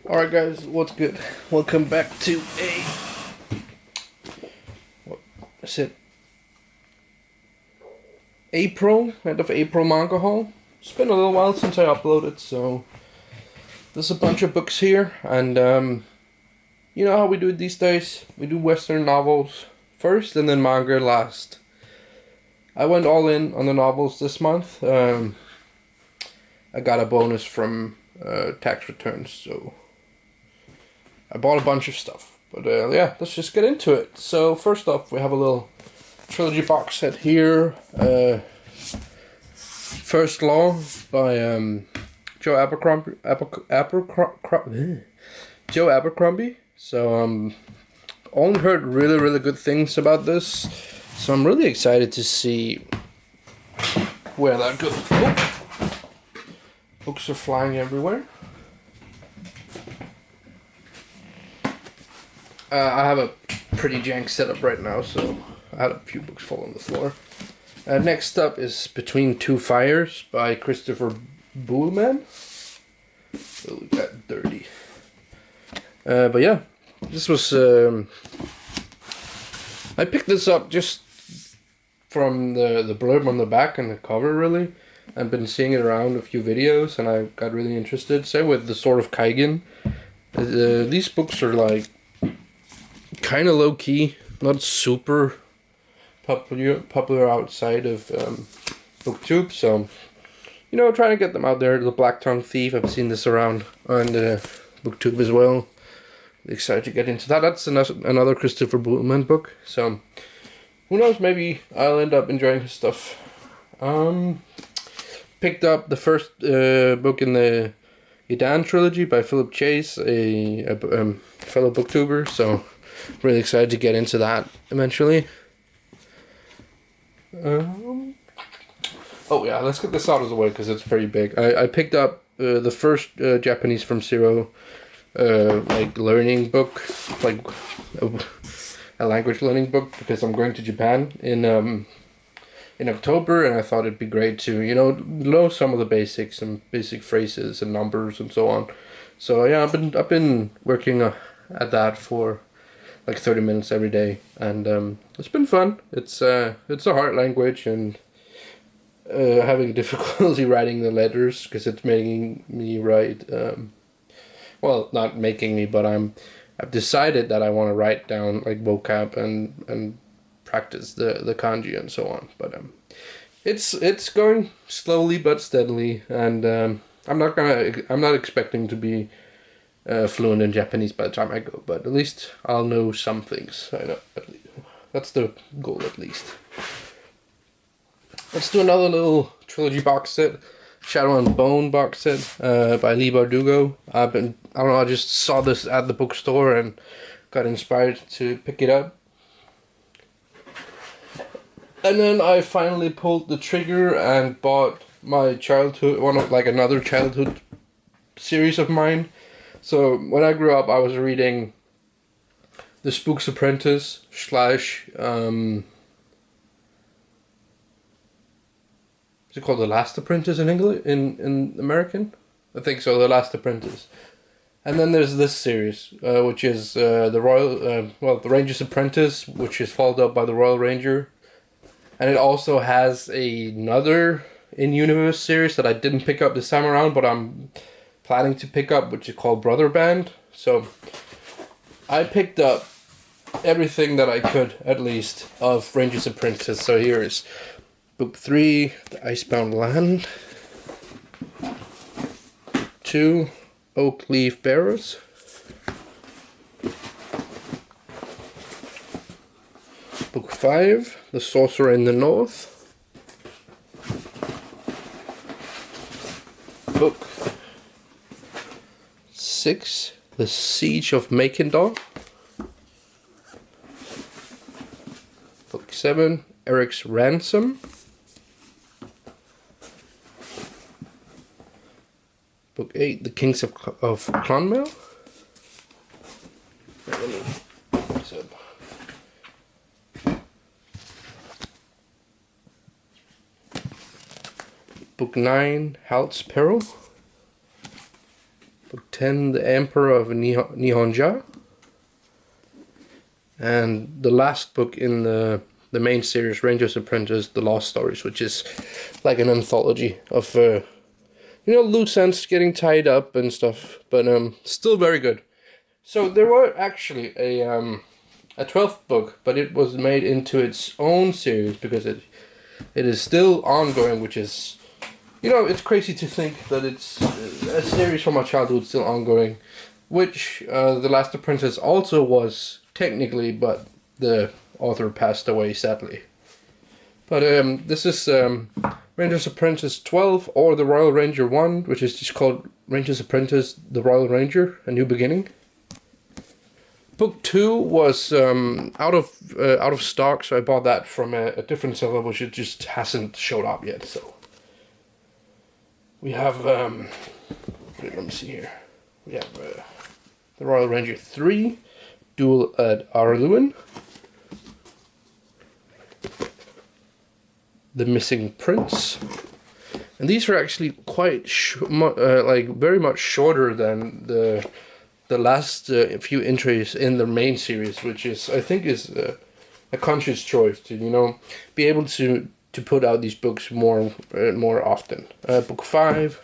Alright guys, what's good? Welcome back to what is it? End of April manga haul. It's been a little while since I uploaded, so there's a bunch of books here, and you know how we do it these days? We do Western novels first and then manga last. I went all in on the novels this month. I got a bonus from tax returns, so I bought a bunch of stuff. But yeah, let's just get into it. So first off, we have a little trilogy box set here. First Law by Joe Abercrombie. So only heard really good things about this. So I'm really excited to see where that goes. Oh, books are flying everywhere. I have a pretty jank setup right now, so I had a few books fall on the floor. Next up is Between Two Fires by Christopher Buhlman. Oh, we got dirty. But yeah, this was... I picked this up just from the blurb on the back and the cover, really. I've been seeing it around a few videos, and I got really interested. Same with The Sword of Kaigen. These books are like kind of low key, not super popular outside of BookTube. So you know, trying to get them out there. The Black Tongue Thief. I've seen this around on BookTube as well. Excited to get into that. That's another Christopher Buhlman book. So who knows? Maybe I'll end up enjoying his stuff. Picked up the first book in the Yadan trilogy by Philip Chase, a fellow booktuber. So really excited to get into that eventually. Oh yeah, let's get this out of the way because it's pretty big. I picked up the first Japanese from Zero like learning book, like a language learning book, because I'm going to Japan in October, and I thought it'd be great to know some of the basics and basic phrases and numbers and so on. So yeah, I've been working at that for like 30 minutes every day, and it's been fun. It's a hard language, and having difficulty writing the letters because it's making me write. Well, not making me, but I've decided that I want to write down like vocab and practice the kanji and so on. But it's going slowly but steadily, and I'm not expecting to be fluent in Japanese by the time I go, but at least I'll know some things. I know, at least. That's the goal, at least. Let's do another little trilogy box set. Shadow and Bone box set by Lee Bardugo. I don't know, I just saw this at the bookstore and got inspired to pick it up. And then I finally pulled the trigger and bought my childhood, another childhood series of mine. So when I grew up, I was reading The Spook's Apprentice / is it called The Last Apprentice in English, in American? I think so, The Last Apprentice. And then there's this series, which is the Ranger's Apprentice, which is followed up by The Royal Ranger. And it also has another in-universe series that I didn't pick up this time around, but I'm planning to pick up, which is called Brother Band. So I picked up everything that I could, at least, of Ranger's Apprentice. So here is Book 3, The Icebound Land. 2, Oak Leaf Bearers. Book 5, The Sorcerer in the North. Book 6, The Siege of Mackinac. Book 7, Eric's Ransom. Book 8, The Kings of Clonmel. Book 9, Halt's Peril. Book 10, The Emperor of Nihonja. And the last book in the main series, Ranger's Apprentice, The Lost Stories, which is like an anthology of, you know, loose ends getting tied up and stuff, but still very good. So there were actually a 12th book, but it was made into its own series because it is still ongoing, which is, you know, it's crazy to think that it's a series from my childhood still ongoing, which The Last Apprentice also was technically, but the author passed away sadly. But this is Ranger's Apprentice 12, or the Royal Ranger 1, which is just called Ranger's Apprentice, the Royal Ranger, A New Beginning. Book 2 was out of stock, so I bought that from a different seller, which it just hasn't showed up yet. So we have, let me see here. We have the Royal Ranger 3, Duel at Arluin, The Missing Prince, and these are actually quite like very much shorter than the last few entries in the main series, which is, I think, is a conscious choice to, you know, be able to put out these books more often. Book 5,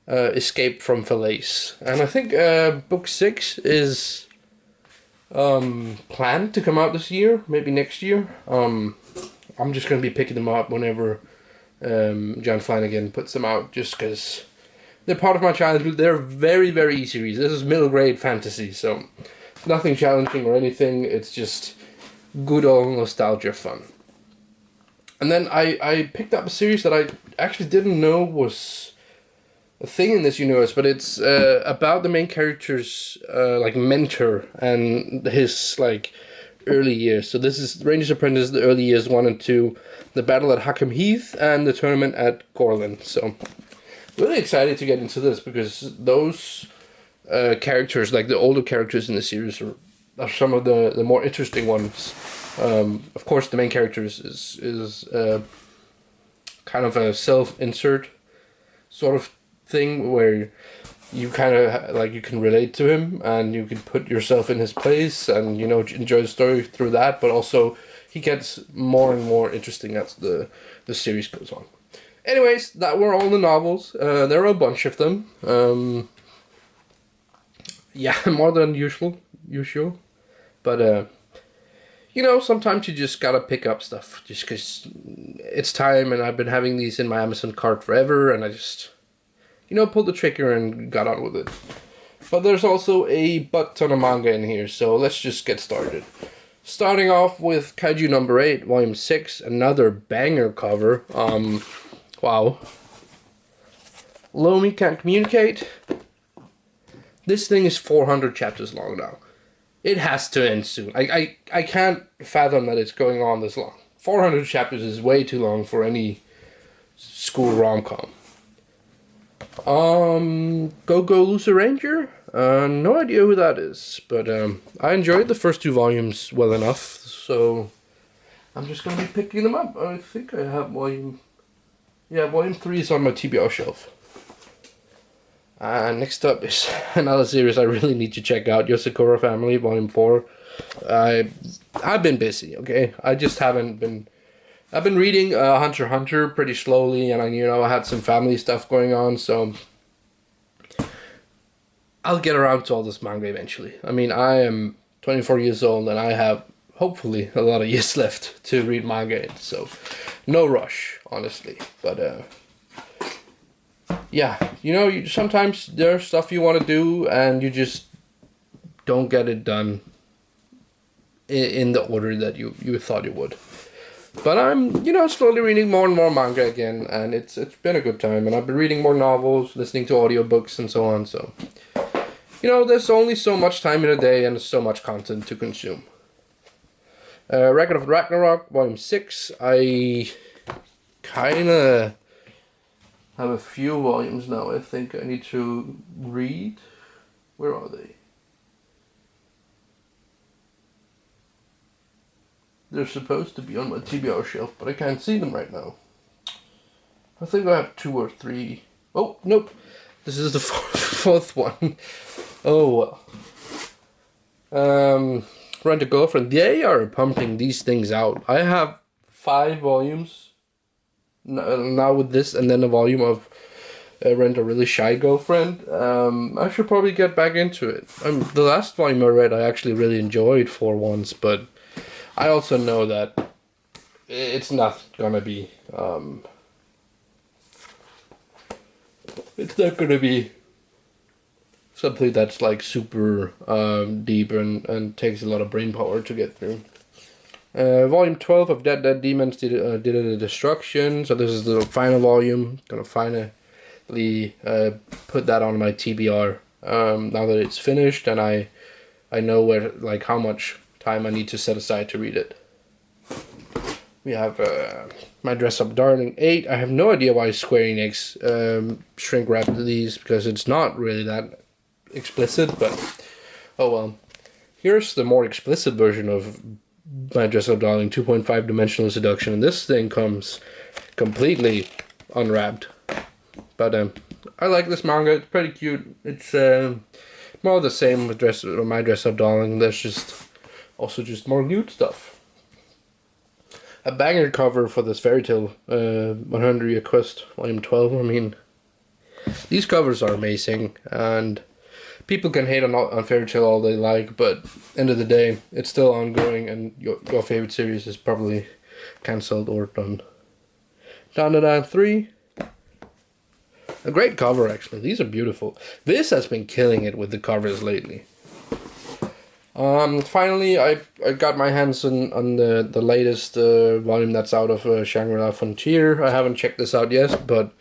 Escape from Falaise, and I think book 6 is planned to come out this year, maybe next year. I'm just gonna be picking them up whenever John Flanagan puts them out, just because they're part of my childhood. They're very, very easy reads. This is middle grade fantasy, so nothing challenging or anything. It's just good old nostalgia fun. And then I picked up a series that I actually didn't know was a thing in this universe, but it's about the main character's like mentor and his like early years. So this is Ranger's Apprentice, the early years 1 and 2, the battle at Hackham Heath, and the tournament at Gorlin. So really excited to get into this, because those characters, like the older characters in the series, are some of the more interesting ones. Of course, the main character is kind of a self-insert sort of thing, where you kind of like, you can relate to him and you can put yourself in his place and, you know, enjoy the story through that. But also he gets more and more interesting as the series goes on. Anyways, that were all the novels. There are a bunch of them. Yeah, more than usual. But you know, sometimes you just gotta pick up stuff just because it's time, and I've been having these in my Amazon cart forever, and I just, you know, pulled the trigger and got on with it. But there's also a butt ton of manga in here, so let's just get started. Starting off with Kaiju number 8, volume 6, another banger cover. Wow. Lomi Can't Communicate. This thing is 400 chapters long now. It has to end soon. I can't fathom that it's going on this long. 400 chapters is way too long for any school rom-com. Go Loser Ranger? No idea who that is, but I enjoyed the first 2 volumes well enough, so I'm just gonna be picking them up. I think I have volume 3 is on my TBR shelf. Next up is another series I really need to check out, Yosakura Family, volume 4. I've been busy, okay? I just haven't been. I've been reading Hunter x Hunter pretty slowly, and I had some family stuff going on, so I'll get around to all this manga eventually. I mean, I am 24 years old, and I have hopefully a lot of years left to read manga in, so no rush, honestly. But yeah, sometimes there's stuff you want to do, and you just don't get it done in the order that you thought you would. But I'm, slowly reading more and more manga again, and it's been a good time. And I've been reading more novels, listening to audiobooks, and so on. So, there's only so much time in a day, and there's so much content to consume. Record of Ragnarok, volume 6. I kind of have a few volumes now. I think I need to read. Where are they? They're supposed to be on my TBR shelf, but I can't see them right now. I think I have 2 or 3. Oh, nope. This is the fourth one. Oh well. Rent a Girlfriend. They are pumping these things out. I have 5 volumes now with this, and then a volume of Rent a Really Shy Girlfriend. I should probably get back into it. The last volume I read, I actually really enjoyed for once, but I also know that it's not gonna be. It's not gonna be something that's like super deep and takes a lot of brain power to get through. Volume 12 of Dead Demons did a destruction, so this is the final volume. Gonna finally put that on my TBR now that it's finished, and I know where, like, how much time I need to set aside to read it. We have My Dress Up Darling 8. I have no idea why Square Enix shrink wrapped these, because it's not really that explicit, but oh well. Here's the more explicit version of My Dress Up Darling 2.5 Dimensional Seduction, and this thing comes completely unwrapped. But I like this manga. It's pretty cute. It's more of the same with My Dress Up Darling. There's just more nude stuff. A banger cover for this Fairy Tale 100 Request Volume 12. I mean, these covers are amazing, and people can hate on Fairy Tale all they like, but end of the day, it's still ongoing, and your favorite series is probably cancelled or done. Down 3. A great cover, actually. These are beautiful. This has been killing it with the covers lately. Finally, I got my hands on the latest volume that's out of Shangri-La Frontier. I haven't checked this out yet, but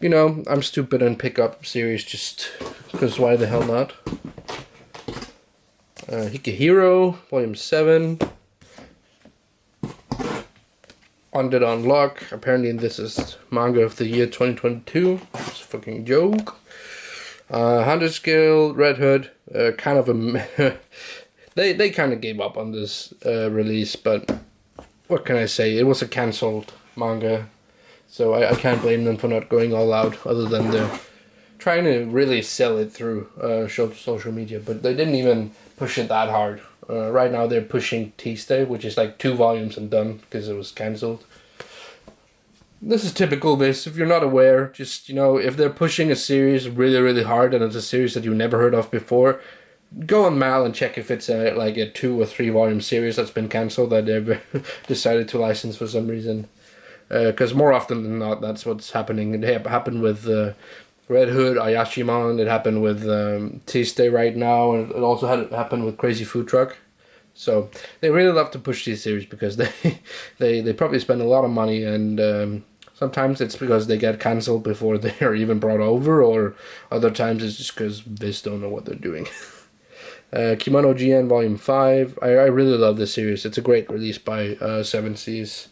you know, I'm stupid and pick up series just because why the hell not? Hikihiro, Volume 7. Undead Unlock. Apparently this is manga of the year 2022. It's a fucking joke. Hunter's Guild, Red Hood. Kind of a... they kind of gave up on this release, but what can I say? It was a cancelled manga, so I can't blame them for not going all out, other than they're trying to really sell it through social media, but they didn't even push it that hard. Right now they're pushing Tuesday, which is like 2 volumes and done because it was cancelled. This is typical this. If you're not aware, just, you know, if they're pushing a series really, really hard and it's a series that you never heard of before, go on Mal and check if it's like a 2 or 3 volume series that's been cancelled that they've decided to license for some reason. Because more often than not, that's what's happening. It happened with Red Hood, Ayashimon. It happened with Tuesday right now, and it also happened with Crazy Food Truck. So they really love to push these series because they probably spend a lot of money, and sometimes it's because they get cancelled before they are even brought over, or other times it's just because Viz don't know what they're doing. Kimono GN Volume 5. I really love this series. It's a great release by Seven Seas.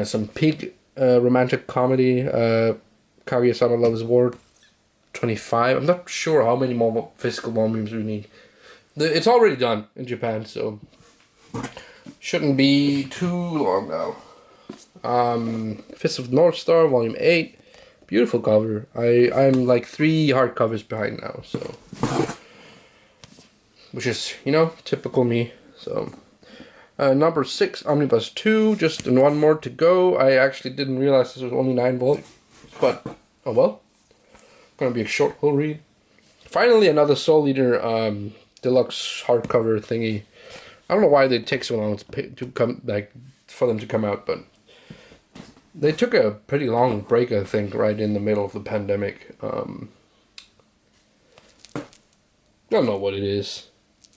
Some peak romantic comedy. Kaguya-sama Loves War 25. I'm not sure how many more physical volumes we need. It's already done in Japan, so shouldn't be too long now. Fist of the North Star Volume 8. Beautiful cover. I'm like 3 hardcovers behind now, so, which is, you know, typical me. So number 6, Omnibus 2, just 1 more to go. I actually didn't realize this was only 9 volumes, but oh well. Gonna be a short little read. Finally, another Soul Eater deluxe hardcover thingy. I don't know why they take so long to come, like, for them to come out, but they took a pretty long break, I think, right in the middle of the pandemic. I don't know what it is.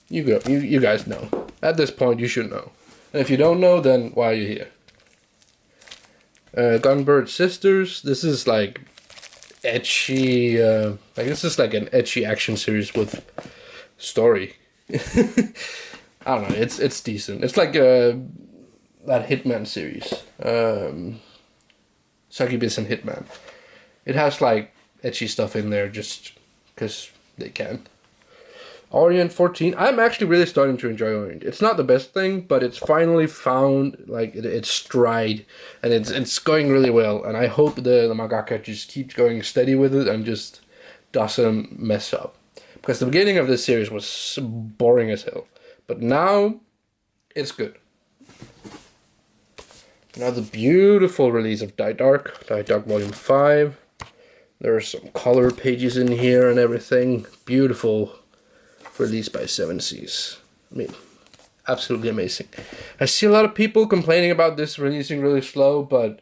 You guys know. At this point, you should know. And if you don't know, then why are you here? Gunbird Sisters. This is like ecchi. Like, this is like an ecchi action series with story. I don't know. It's decent. It's like that Hitman series. Succubus and Hitman. It has like ecchi stuff in there just because they can. Orient 14. I'm actually really starting to enjoy Orient. It's not the best thing, but it's finally found like its stride, and it's going really well. And I hope the mangaka just keeps going steady with it and just doesn't mess up. Because the beginning of this series was boring as hell. But now, it's good. Another beautiful release of Die Dark Volume 5. There are some color pages in here and everything. Beautiful release by Seven Seas. I mean, absolutely amazing. I see a lot of people complaining about this releasing really slow, but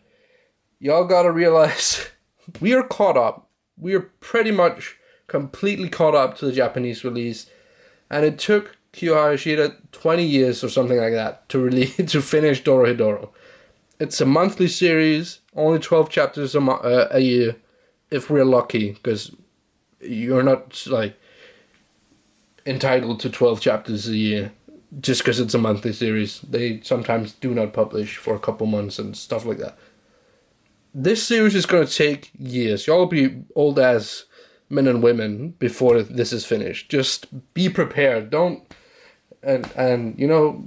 y'all gotta realize we are caught up. We are pretty much completely caught up to the Japanese release, and it took Kyo Hayashida 20 years or something like that to finish Dorohedoro. It's a monthly series, only 12 chapters a year, if we're lucky, because you're not like entitled to 12 chapters a year just because it's a monthly series. They sometimes do not publish for a couple months and stuff like that. This series is going to take years. Y'all will be old as men and women before this is finished. Just be prepared. Don't and you know,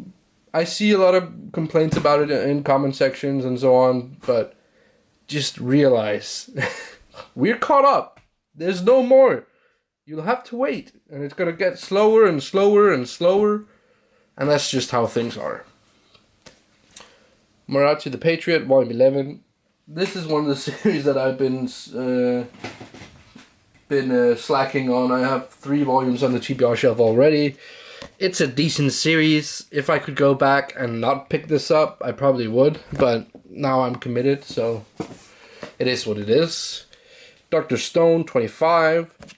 I see a lot of complaints about it in comment sections and so on, but just realize we're caught up. There's no more. You'll have to wait, and it's gonna get slower and slower and slower, and that's just how things are. Marachi the Patriot, Volume 11. This is one of the series that I've been slacking on. I have 3 volumes on the TBR shelf already. It's a decent series. If I could go back and not pick this up, I probably would, but now I'm committed, so it is what it is. Dr. Stone 25.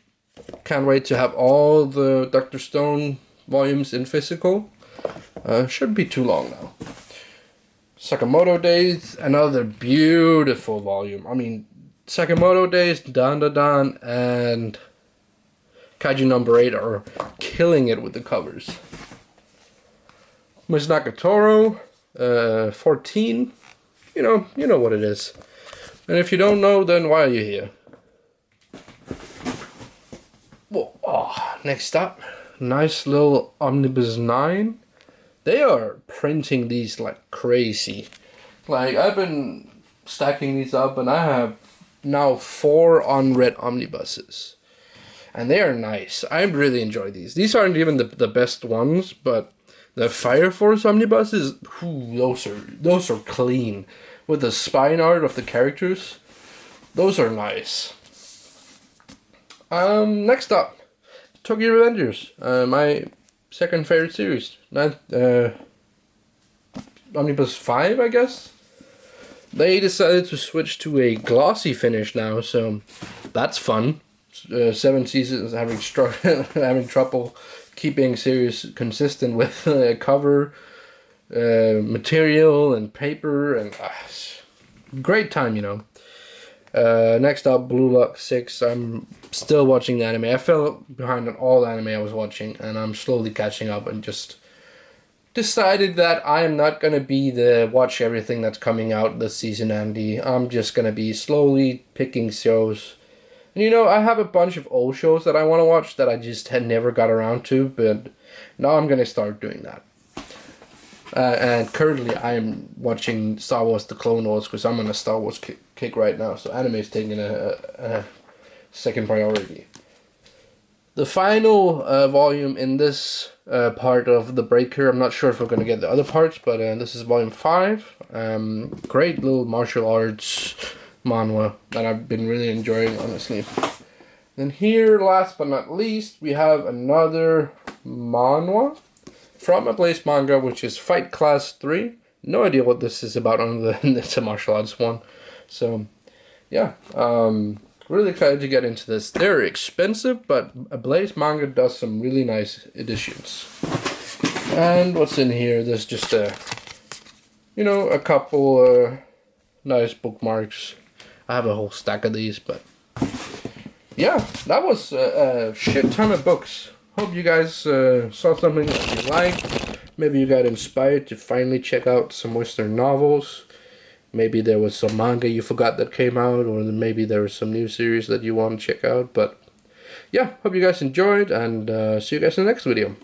Can't wait to have all the Dr. Stone volumes in physical. Shouldn't be too long now. Sakamoto Days, another beautiful volume. I mean, Sakamoto Days, Dan Da Dan, and Kaiju number 8 are killing it with the covers. Miss Nagatoro, 14. You know what it is. And if you don't know, then why are you here? Well, next up, nice little Omnibus 9. They are printing these like crazy. Like, I've been stacking these up, and I have now 4 unread omnibuses. And they are nice. I really enjoy these. These aren't even the best ones, but the Fire Force omnibuses, those are clean. With the spine art of the characters, those are nice. Next up, Tokyo Revengers, my second favorite series. Omnibus 5, I guess. They decided to switch to a glossy finish now, so that's fun. 7 Seasons having trouble keeping series consistent with cover, material, and paper, and great time, you know. Next up, Blue Lock 6. I'm still watching the anime. I fell behind on all the anime I was watching, and I'm slowly catching up, and just decided that I am not going to be the watch everything that's coming out this season, Andy. I'm just going to be slowly picking shows. And you know, I have a bunch of old shows that I want to watch that I just had never got around to, but now I'm going to start doing that. And currently I am watching Star Wars The Clone Wars because I'm on a Star Wars kick right now, so anime is taking a second priority. The final volume in this part of the break here, I'm not sure if we're going to get the other parts, but this is volume 5. Great little martial arts manhwa that I've been really enjoying, honestly. Then here, last but not least, we have another manhwa from Apprentice Manga, which is Fight Class 3. No idea what this is about other than it's a martial arts one. So, yeah, really excited to get into this. They're expensive, but Apprentice Manga does some really nice editions. And what's in here? There's just a couple nice bookmarks. I have a whole stack of these, but yeah, that was a shit ton of books. Hope you guys saw something that you liked. Maybe you got inspired to finally check out some Western novels. Maybe there was some manga you forgot that came out, or maybe there was some new series that you want to check out. But yeah, hope you guys enjoyed, and see you guys in the next video.